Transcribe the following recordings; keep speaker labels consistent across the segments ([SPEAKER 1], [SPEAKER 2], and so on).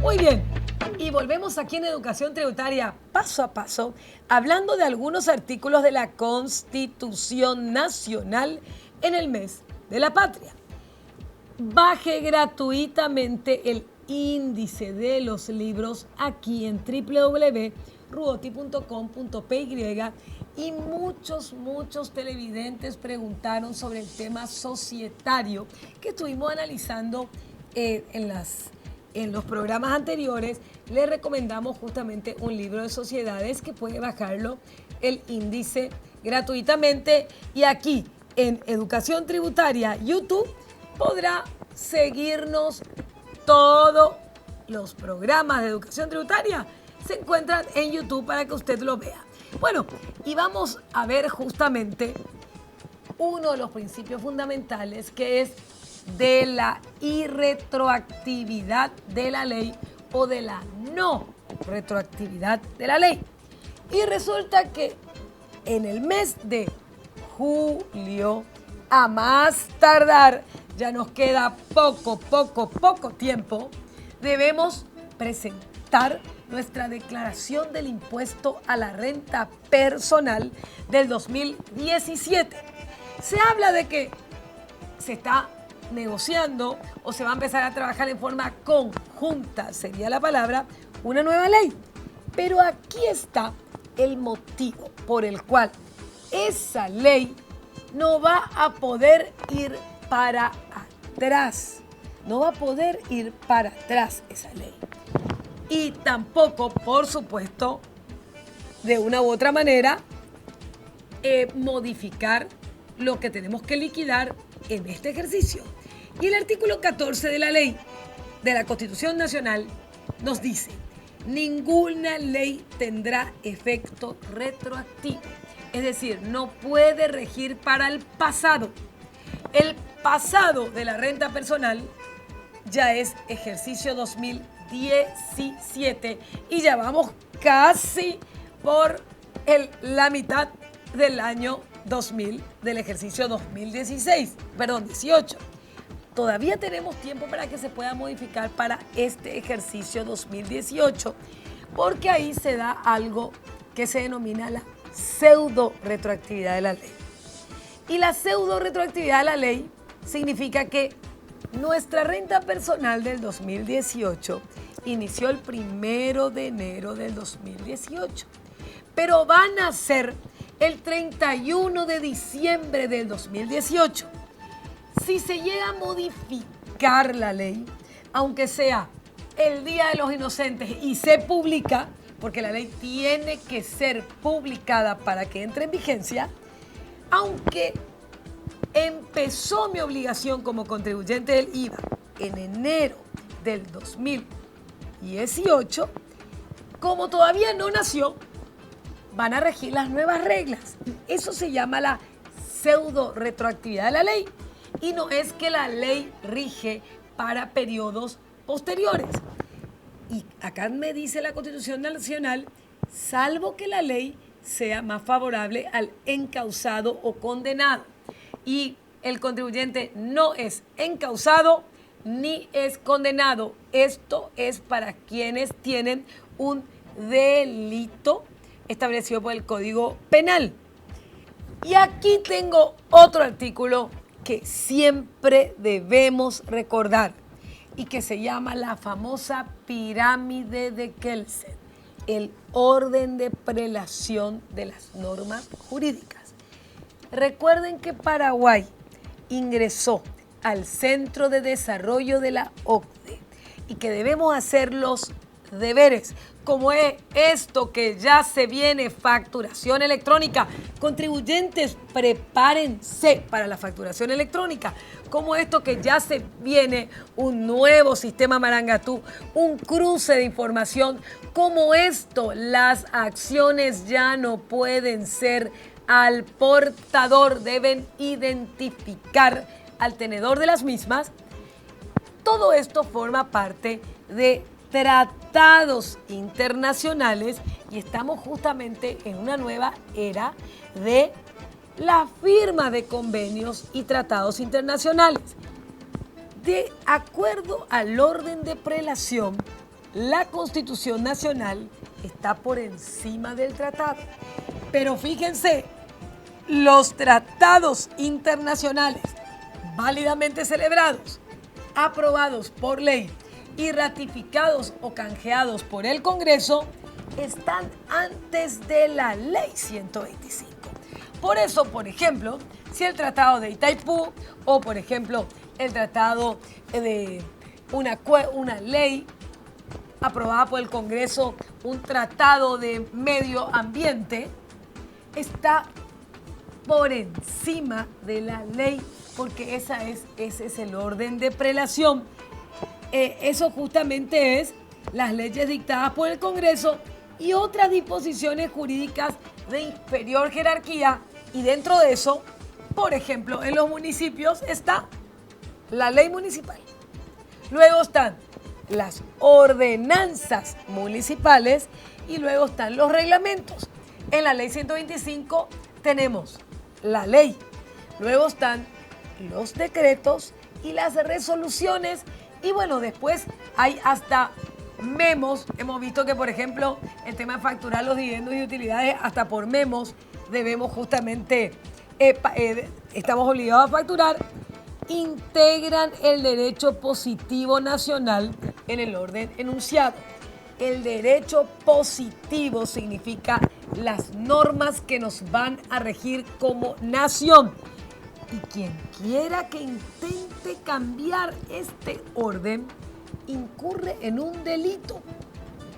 [SPEAKER 1] Muy bien, y volvemos aquí en Educación Tributaria paso a paso, hablando de algunos artículos de la Constitución Nacional en el mes de la patria. Baje gratuitamente el índice de los libros aquí en www.ruoti.com.py y muchos televidentes preguntaron sobre el tema societario que estuvimos analizando en los programas anteriores. Les recomendamos justamente un libro de sociedades que puede bajarlo el índice gratuitamente, y aquí en Educación Tributaria YouTube podrá seguirnos. Todos los programas de Educación Tributaria se encuentran en YouTube para que usted lo vea. Bueno, y vamos a ver justamente uno de los principios fundamentales, que es de la irretroactividad de la ley o de la no retroactividad de la ley. Y resulta que en el mes de julio, a más tardar, ya nos queda poco tiempo, debemos presentar nuestra declaración del impuesto a la renta personal del 2017. Se habla de que se está negociando o se va a empezar a trabajar en forma conjunta, sería la palabra, una nueva ley. Pero aquí está el motivo por el cual esa ley no va a poder ir para atrás. No va a poder ir para atrás esa ley. Y tampoco, por supuesto, de una u otra manera, modificar lo que tenemos que liquidar en este ejercicio. Y el artículo 14 de la ley de la Constitución Nacional nos dice: ninguna ley tendrá efecto retroactivo. Es decir, no puede regir para el pasado. El pasado de la renta personal ya es ejercicio 2017 y ya vamos casi por la mitad del año 2000, del ejercicio 18. Todavía tenemos tiempo para que se pueda modificar para este ejercicio 2018, porque ahí se da algo que se denomina la pseudo retroactividad de la ley. Y la pseudo retroactividad de la ley significa que nuestra renta personal del 2018 inició el 1 de enero del 2018, pero van a ser el 31 de diciembre del 2018. Si se llega a modificar la ley, aunque sea el Día de los Inocentes y se publica, porque la ley tiene que ser publicada para que entre en vigencia, aunque empezó mi obligación como contribuyente del IVA en enero del 2018, como todavía no nació, van a regir las nuevas reglas. Eso se llama la pseudo retroactividad de la ley, y no es que la ley rige para periodos posteriores. Y acá me dice la Constitución Nacional, salvo que la ley sea más favorable al encausado o condenado. Y el contribuyente no es encausado ni es condenado. Esto es para quienes tienen un delito establecido por el Código Penal. Y aquí tengo otro artículo que siempre debemos recordar y que se llama la famosa pirámide de Kelsen, el orden de prelación de las normas jurídicas. Recuerden que Paraguay ingresó al Centro de Desarrollo de la OCDE y que debemos hacer los deberes, como es esto que ya se viene, facturación electrónica. Contribuyentes, prepárense para la facturación electrónica, como esto que ya se viene, un nuevo sistema Marangatú, un cruce de información, como esto, las acciones ya no pueden ser al portador, deben identificar al tenedor de las mismas. Todo esto forma parte de tratados internacionales y estamos justamente en una nueva era de la firma de convenios y tratados internacionales. De acuerdo al orden de prelación, la Constitución Nacional está por encima del tratado. Pero fíjense, los tratados internacionales válidamente celebrados, aprobados por ley y ratificados o canjeados por el Congreso están antes de la Ley 125. Por eso, por ejemplo, si el Tratado de Itaipú o, por ejemplo, el tratado de una ley aprobada por el Congreso, un tratado de medio ambiente, está por encima de la ley, porque ese es el orden de prelación. Eso justamente es las leyes dictadas por el Congreso y otras disposiciones jurídicas de inferior jerarquía. Y dentro de eso, por ejemplo, en los municipios está la ley municipal. Luego están las ordenanzas municipales y luego están los reglamentos. En la ley 125 tenemos la ley. Luego están los decretos y las resoluciones. Y bueno, después hay hasta memos. Hemos visto que, por ejemplo, el tema de facturar los dividendos y utilidades, hasta por memos debemos justamente, estamos obligados a facturar. Integran el derecho positivo nacional en el orden enunciado. El derecho positivo significa las normas que nos van a regir como nación. Y quien quiera que intente cambiar este orden, incurre en un delito.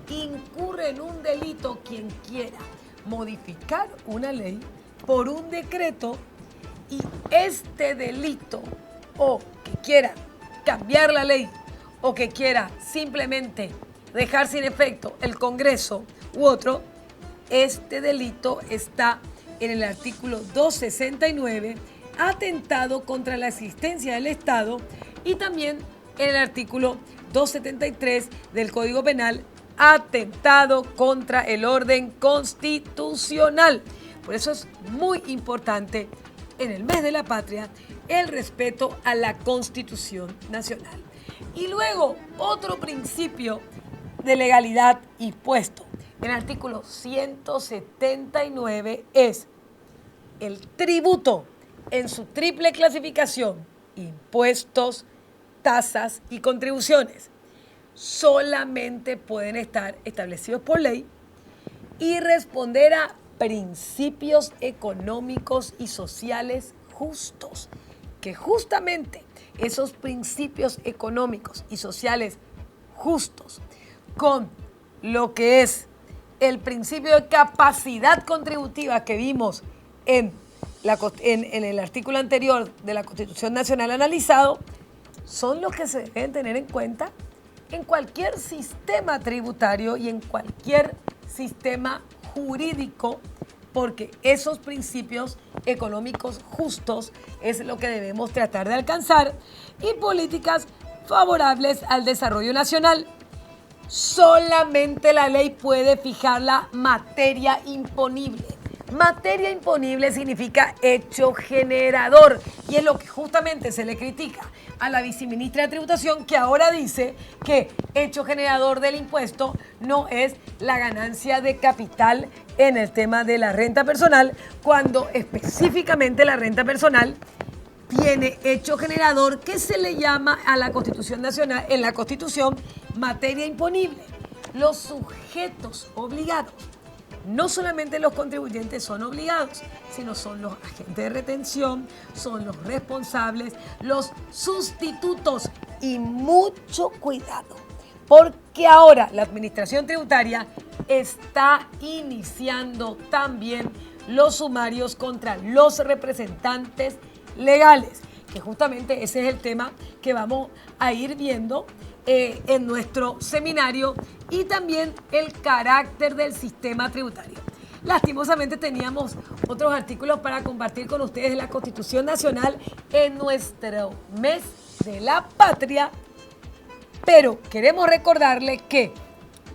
[SPEAKER 1] Incurre en un delito quien quiera modificar una ley por un decreto y este delito, o que quiera cambiar la ley o que quiera simplemente dejar sin efecto el Congreso u otro, este delito está en el artículo 269, atentado contra la existencia del Estado, y también en el artículo 273 del Código Penal, atentado contra el orden constitucional. Por eso es muy importante en el mes de la patria el respeto a la Constitución Nacional. Y luego, otro principio de legalidad y puesto en el artículo 179 es el tributo en su triple clasificación: impuestos, tasas y contribuciones. Solamente pueden estar establecidos por ley y responder a principios económicos y sociales justos, que justamente esos principios económicos y sociales justos, con lo que es el principio de capacidad contributiva que vimos en el artículo anterior de la Constitución Nacional analizado, son los que se deben tener en cuenta en cualquier sistema tributario y en cualquier sistema jurídico, porque esos principios económicos justos es lo que debemos tratar de alcanzar, y políticas favorables al desarrollo nacional. Solamente la ley puede fijar la materia imponible. Materia imponible significa hecho generador, y es lo que justamente se le critica a la viceministra de Tributación, que ahora dice que hecho generador del impuesto no es la ganancia de capital en el tema de la renta personal, cuando específicamente la renta personal tiene hecho generador que se le llama a la Constitución Nacional, en la Constitución, materia imponible. Los sujetos obligados. No solamente los contribuyentes son obligados, sino son los agentes de retención, son los responsables, los sustitutos, y mucho cuidado, porque ahora la Administración Tributaria está iniciando también los sumarios contra los representantes legales, que justamente ese es el tema que vamos a ir viendo en nuestro seminario, y también el carácter del sistema tributario. Lastimosamente teníamos otros artículos para compartir con ustedes de la Constitución Nacional en nuestro mes de la patria, pero queremos recordarles que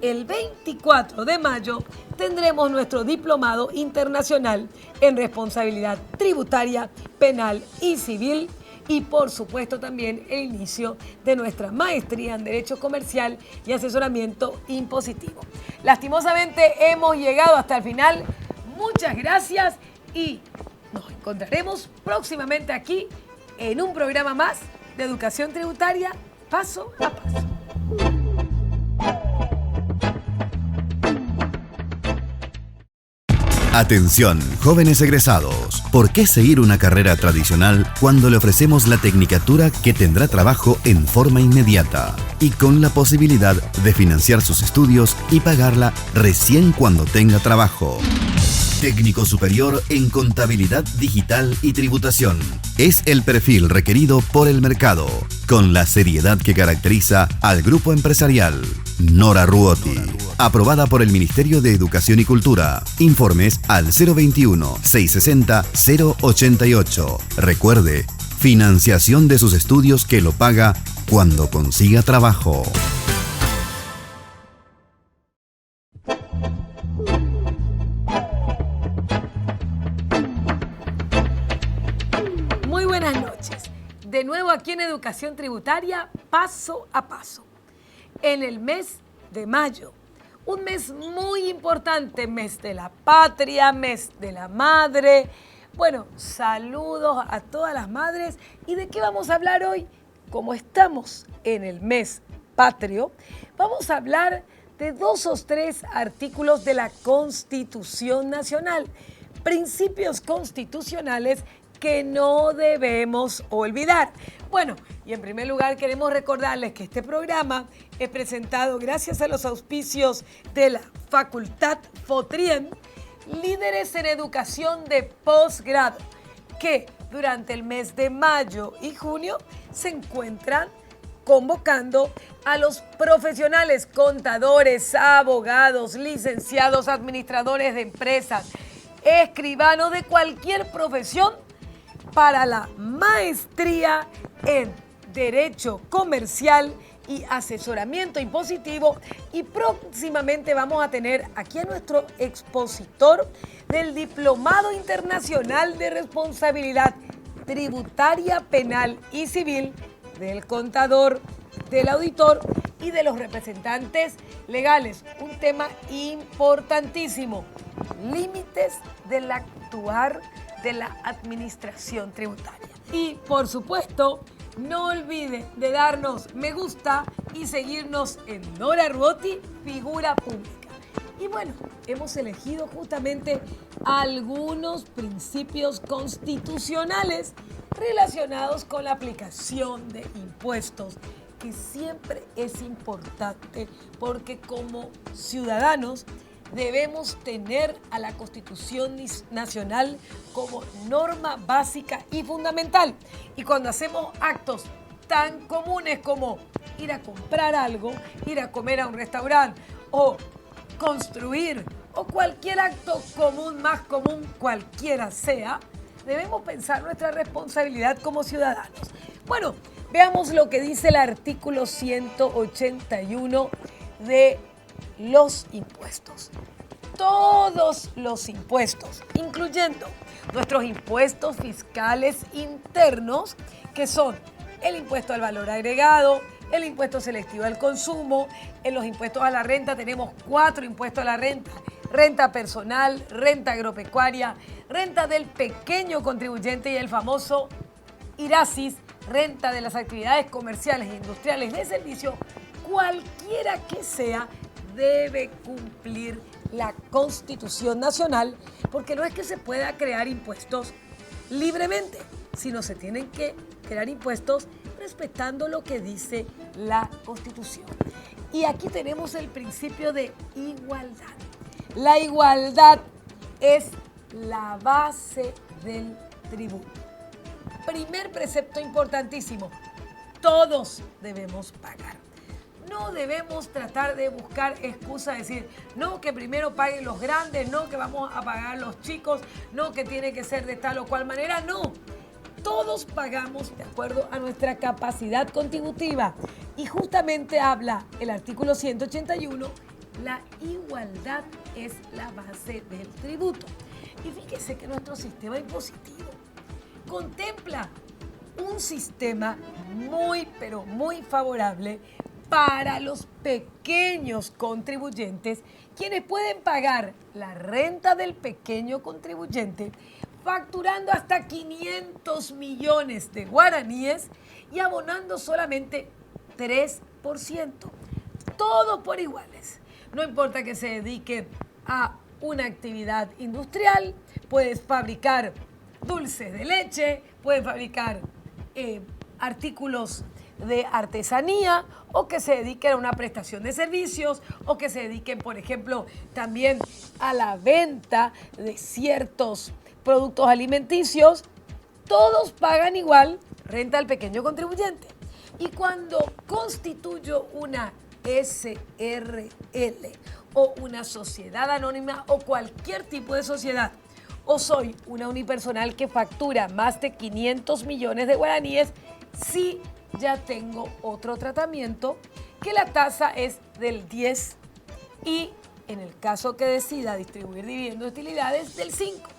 [SPEAKER 1] el 24 de mayo tendremos nuestro diplomado internacional en responsabilidad tributaria, penal y civil, y por supuesto también el inicio de nuestra maestría en Derecho Comercial y Asesoramiento Impositivo. Lastimosamente hemos llegado hasta el final. Muchas gracias y nos encontraremos próximamente aquí en un programa más de Educación Tributaria Paso a Paso.
[SPEAKER 2] Atención, jóvenes egresados. ¿Por qué seguir una carrera tradicional cuando le ofrecemos la tecnicatura que tendrá trabajo en forma inmediata y con la posibilidad de financiar sus estudios y pagarla recién cuando tenga trabajo? Técnico superior en contabilidad digital y tributación. Es el perfil requerido por el mercado, con la seriedad que caracteriza al grupo empresarial. Nora Ruoti. Aprobada por el Ministerio de Educación y Cultura. Informes al 021-660-088. Recuerde, financiación de sus estudios que lo paga cuando consiga trabajo.
[SPEAKER 1] De nuevo aquí en Educación Tributaria, Paso a Paso. En el mes de mayo, un mes muy importante, mes de la patria, mes de la madre. Bueno, saludos a todas las madres. ¿Y de qué vamos a hablar hoy? Como estamos en el mes patrio, vamos a hablar de 2 o 3 artículos de la Constitución Nacional, principios constitucionales que no debemos olvidar. Bueno, y en primer lugar queremos recordarles que este programa es presentado gracias a los auspicios de la Facultad FOTRIEM, líderes en educación de posgrado, que durante el mes de mayo y junio se encuentran convocando a los profesionales, contadores, abogados, licenciados, administradores de empresas, escribanos de cualquier profesión para la maestría en Derecho Comercial y Asesoramiento Impositivo, y próximamente vamos a tener aquí a nuestro expositor del Diplomado Internacional de Responsabilidad Tributaria, Penal y Civil, del contador, del auditor y de los representantes legales. Un tema importantísimo: límites del actuar de la administración tributaria. Y por supuesto, no olviden de darnos me gusta y seguirnos en Nora Ruoti, Figura Pública. Y bueno, hemos elegido justamente algunos principios constitucionales relacionados con la aplicación de impuestos, que siempre es importante porque como ciudadanos debemos tener a la Constitución Nacional como norma básica y fundamental. Y cuando hacemos actos tan comunes como ir a comprar algo, ir a comer a un restaurante o construir o cualquier acto común, más común cualquiera sea, debemos pensar nuestra responsabilidad como ciudadanos. Bueno, veamos lo que dice el artículo 181 de los impuestos. Todos los impuestos, incluyendo nuestros impuestos fiscales internos, que son el impuesto al valor agregado, el impuesto selectivo al consumo. En los impuestos a la renta tenemos 4 impuestos a la renta: renta personal, renta agropecuaria, renta del pequeño contribuyente y el famoso IRASIS, renta de las actividades comerciales e industriales de servicio. Cualquiera que sea, debe cumplir la Constitución Nacional, porque no es que se pueda crear impuestos libremente, sino se tienen que crear impuestos respetando lo que dice la Constitución. Y aquí tenemos el principio de igualdad. La igualdad es la base del tributo. Primer precepto importantísimo: todos debemos pagar. No debemos tratar de buscar excusas, decir, no, que primero paguen los grandes, no, que vamos a pagar los chicos, no, que tiene que ser de tal o cual manera. No, todos pagamos de acuerdo a nuestra capacidad contributiva. Y justamente habla el artículo 181, la igualdad es la base del tributo. Y fíjese que nuestro sistema impositivo contempla un sistema muy, pero muy favorable para los pequeños contribuyentes, quienes pueden pagar la renta del pequeño contribuyente facturando hasta 500 millones de guaraníes y abonando solamente 3%. Todos por iguales. No importa que se dediquen a una actividad industrial, puedes fabricar dulces de leche, puedes fabricar artículos de artesanía o que se dediquen a una prestación de servicios o que se dediquen, por ejemplo, también a la venta de ciertos productos alimenticios. Todos pagan igual renta al pequeño contribuyente. Y cuando constituyo una SRL o una sociedad anónima o cualquier tipo de sociedad, o soy una unipersonal que factura más de 500 millones de guaraníes, sí ya tengo otro tratamiento, que la tasa es del 10 y en el caso que decida distribuir dividendos y utilidades del 5.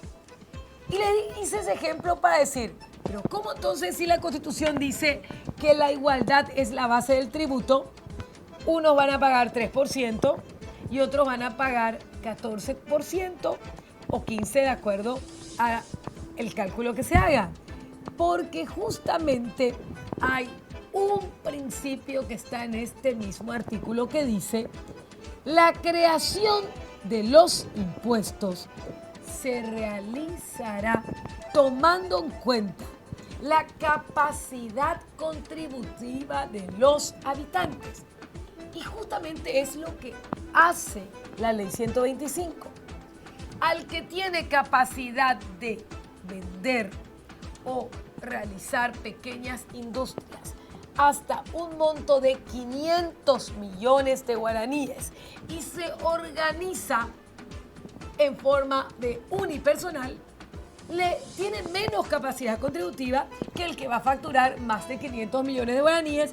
[SPEAKER 1] Y le hice ese ejemplo para decir, pero ¿cómo entonces si la Constitución dice que la igualdad es la base del tributo? Unos van a pagar 3% y otros van a pagar 14% o 15% de acuerdo a el cálculo que se haga. Porque justamente hay un principio que está en este mismo artículo que dice: la creación de los impuestos se realizará tomando en cuenta la capacidad contributiva de los habitantes. Y justamente es lo que hace la Ley 125. Al que tiene capacidad de vender o realizar pequeñas industrias hasta un monto de 500 millones de guaraníes y se organiza en forma de unipersonal, le tiene menos capacidad contributiva que el que va a facturar más de 500 millones de guaraníes.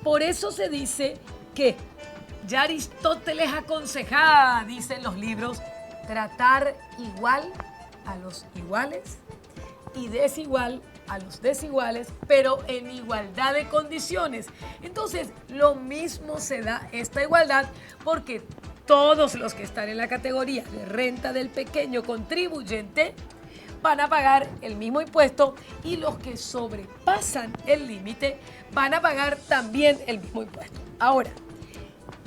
[SPEAKER 1] Por eso se dice que ya Aristóteles aconsejaba, dicen los libros, tratar igual a los iguales y desigual a los desiguales, pero en igualdad de condiciones. Entonces, lo mismo se da esta igualdad porque todos los que están en la categoría de renta del pequeño contribuyente van a pagar el mismo impuesto y los que sobrepasan el límite van a pagar también el mismo impuesto. Ahora,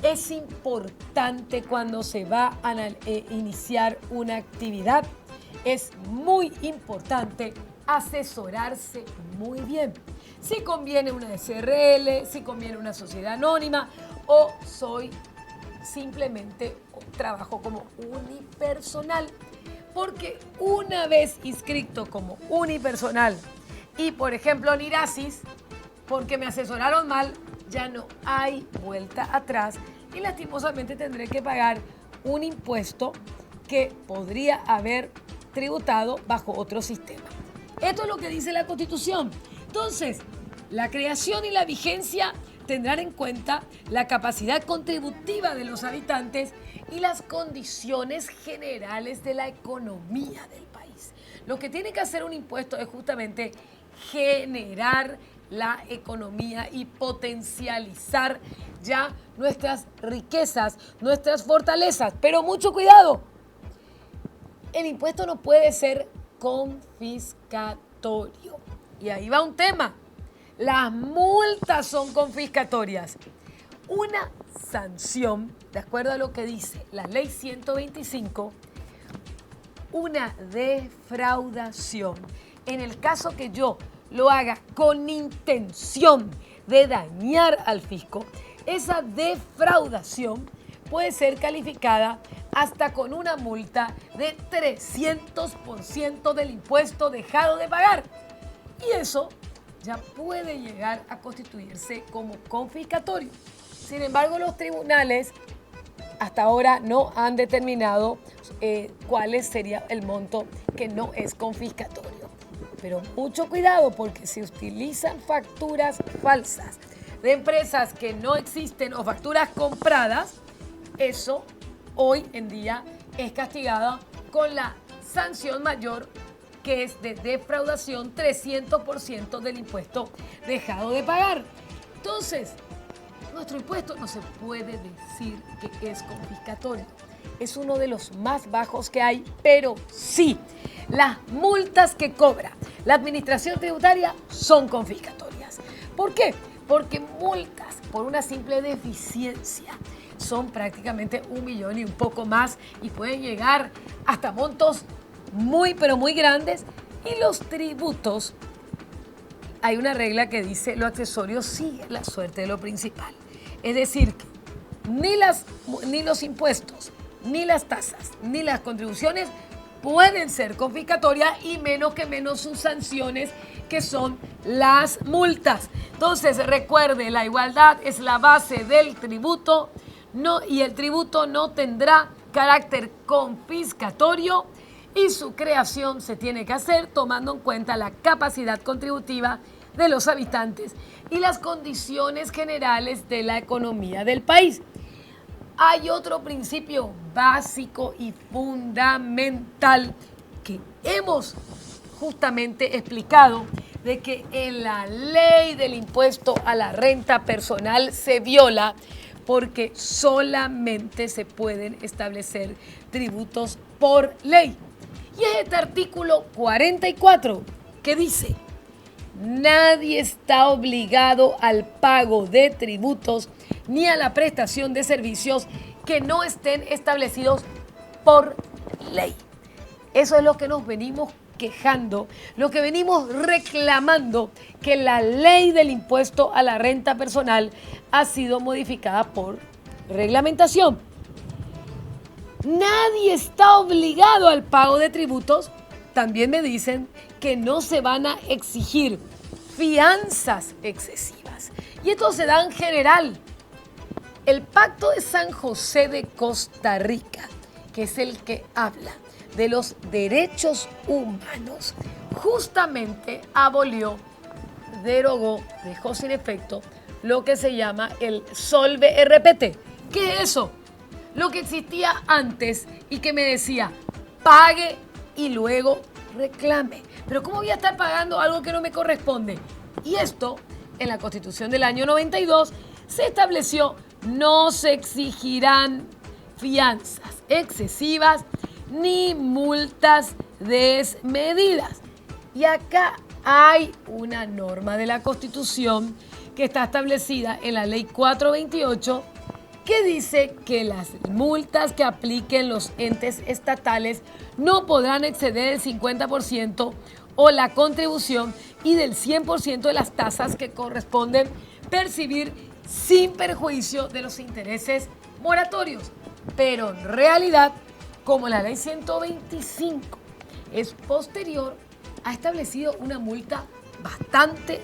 [SPEAKER 1] es importante cuando se va a iniciar una actividad, es muy importante asesorarse muy bien. Si conviene una SRL, si conviene una sociedad anónima o soy simplemente trabajo como unipersonal. Porque una vez inscrito como unipersonal y, por ejemplo, en IRASIS, porque me asesoraron mal, ya no hay vuelta atrás y lastimosamente tendré que pagar un impuesto que podría haber tributado bajo otro sistema. Esto es lo que dice la Constitución. Entonces, la creación y la vigencia tendrán en cuenta la capacidad contributiva de los habitantes y las condiciones generales de la economía del país. Lo que tiene que hacer un impuesto es justamente generar la economía y potencializar ya nuestras riquezas, nuestras fortalezas. Pero mucho cuidado, el impuesto no puede ser confiscatorio. Y ahí va un tema. Las multas son confiscatorias. Una sanción, de acuerdo a lo que dice la Ley 125, una defraudación, en el caso que yo lo haga con intención de dañar al fisco, esa defraudación puede ser calificada hasta con una multa de 300% del impuesto dejado de pagar. Y eso ya puede llegar a constituirse como confiscatorio. Sin embargo, los tribunales hasta ahora no han determinado cuál sería el monto que no es confiscatorio. Pero mucho cuidado porque si utilizan facturas falsas de empresas que no existen o facturas compradas, eso hoy en día es castigado con la sanción mayor que es de defraudación 300% del impuesto dejado de pagar. Entonces, nuestro impuesto no se puede decir que es confiscatorio. Es uno de los más bajos que hay, pero sí, las multas que cobra la administración tributaria son confiscatorias. ¿Por qué? Porque multas por una simple deficiencia son prácticamente 1 millón y un poco más y pueden llegar hasta montos muy, pero muy grandes. Y los tributos, hay una regla que dice lo accesorio sigue la suerte de lo principal. Es decir, que ni los impuestos, ni las tasas, ni las contribuciones pueden ser confiscatorias y menos sus sanciones, que son las multas. Entonces, recuerde, la igualdad es la base del tributo, y el tributo no tendrá carácter confiscatorio y su creación se tiene que hacer tomando en cuenta la capacidad contributiva de los habitantes y las condiciones generales de la economía del país. Hay otro principio básico y fundamental que hemos justamente explicado, de que en la ley del impuesto a la renta personal se viola porque solamente se pueden establecer tributos por ley. Y es este artículo 44 que dice: nadie está obligado al pago de tributos ni a la prestación de servicios que no estén establecidos por ley. Eso es lo que nos venimos quejando, lo que venimos reclamando, que la ley del impuesto a la renta personal ha sido modificada por reglamentación. Nadie está obligado al pago de tributos. También me dicen que no se van a exigir fianzas excesivas. Y esto se da en general. El Pacto de San José de Costa Rica, que es el que habla de los derechos humanos, justamente derogó, dejó sin efecto lo que se llama el Solve RPT. ¿Qué es eso? Lo que existía antes y que me decía, pague y luego reclame. Pero ¿cómo voy a estar pagando algo que no me corresponde? Y esto, en la Constitución del año 92, se estableció: no se exigirán fianzas excesivas ni multas desmedidas. Y acá hay una norma de la Constitución que está establecida en la Ley 428, que dice que las multas que apliquen los entes estatales no podrán exceder el 50% o la contribución y del 100% de las tasas que corresponden percibir sin perjuicio de los intereses moratorios. Pero en realidad, como la Ley 125 es posterior, ha establecido una multa bastante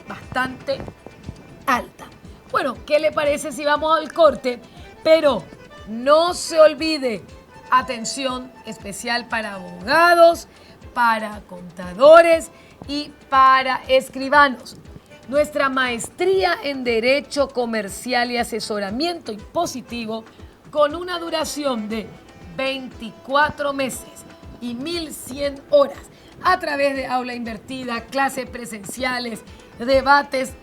[SPEAKER 1] alta. Bueno, ¿qué le parece si vamos al corte? Pero no se olvide, atención especial para abogados, para contadores y para escribanos. Nuestra maestría en Derecho Comercial y Asesoramiento Impositivo, con una duración de 24 meses y 1.100 horas, a través de aula invertida, clases presenciales, debates,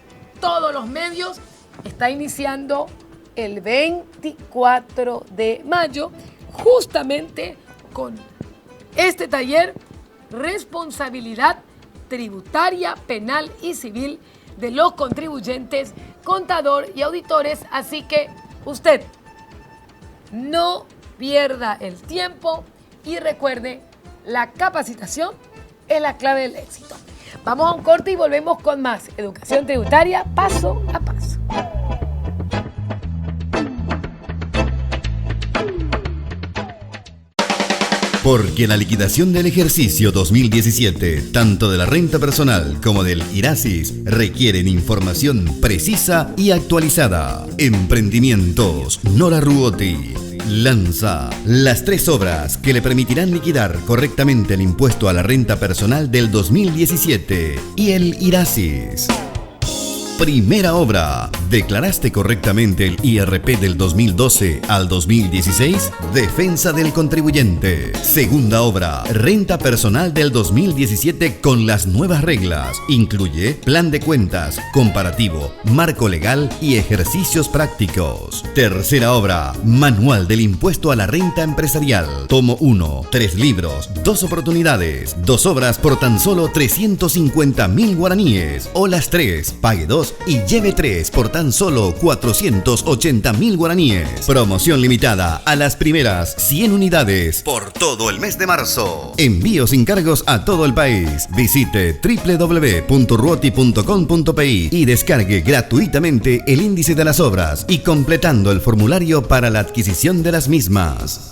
[SPEAKER 1] todos los medios, está iniciando el 24 de mayo, justamente con este taller: responsabilidad tributaria, penal y civil de los contribuyentes, contador y auditores. Así que usted no pierda el tiempo y recuerde, la capacitación es la clave del éxito. Vamos a un corte y volvemos con más educación tributaria paso a paso.
[SPEAKER 2] Porque la liquidación del ejercicio 2017, tanto de la renta personal como del IRASIS, requieren información precisa y actualizada. Emprendimientos Nora Ruotti lanza las 3 obras que le permitirán liquidar correctamente el impuesto a la renta personal del 2017 y el IRASIS. Primera obra. ¿Declaraste correctamente el IRP del 2012 al 2016? Defensa del contribuyente. Segunda obra. Renta personal del 2017 con las nuevas reglas. Incluye plan de cuentas, comparativo, marco legal y ejercicios prácticos. Tercera obra. Manual del impuesto a la renta empresarial. Tomo 1. 3 libros, 2 oportunidades. 2 obras por tan solo 350.000 guaraníes. O las 3. Pague 2 y lleve 3 por tan solo 480.000 guaraníes. Promoción limitada a las primeras 100 unidades por todo el mes de marzo. Envío sin cargos a todo el país. Visite www.ruoti.com.pi y descargue gratuitamente el índice de las obras y completando el formulario para la adquisición de las mismas.